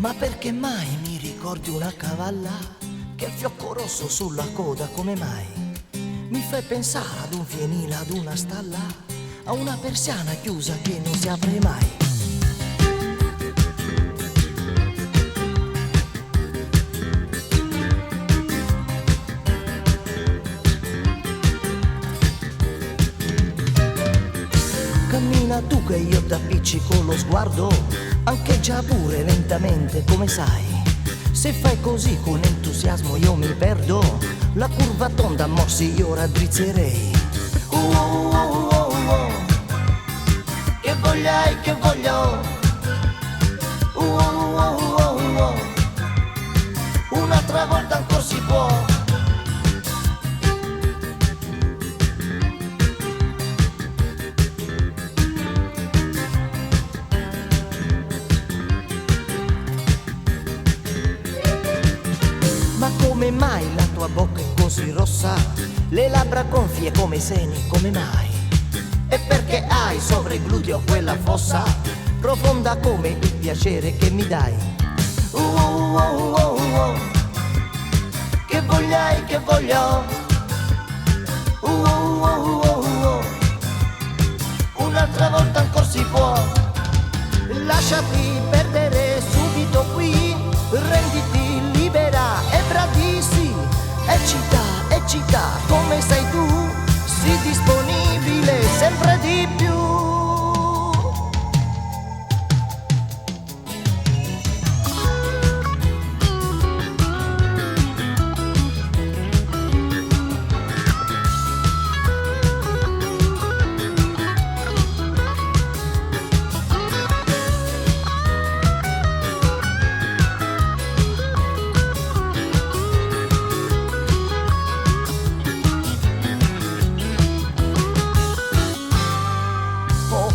Ma perché mai mi ricordi una cavalla che ha il fiocco rosso sulla coda, come mai? Mi fai pensare ad un fienile, ad una stalla, a una persiana chiusa che non si apre mai. Cammina tu che io t'appiccico lo sguardo, anche già pure lentamente, come sai. Se fai così con entusiasmo io mi perdo, la curva tonda mossi io raddrizzerei. Che vogliai, che voglio, un'altra volta ancora si può. Ma come mai la tua bocca è così rossa, le labbra gonfie come seni, come mai? E perché hai sopra il gluteo quella fossa profonda come il piacere che mi dai? Che vogliai, che voglio, un'altra volta ancora si può. Lasciati perdere subito qui, renditi libera e bravissimi, eccita come sei tu, sii disponibile sempre di più.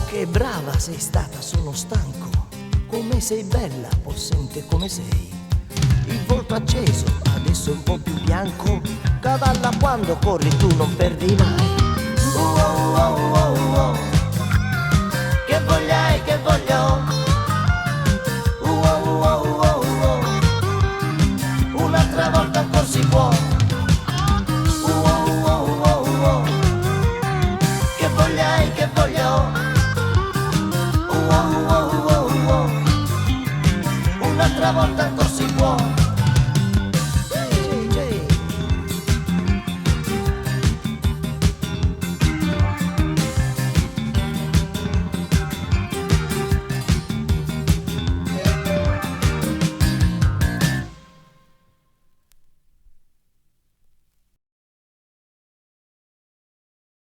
Che brava sei stata, sono stanco. Come sei bella, possente come sei. Il volto acceso, adesso è un po' più bianco. Cavalla quando corri tu non perdi mai. Che vogliai, che voglio, un'altra volta ancora si può. Che vogliai, che voglio, un'altra volta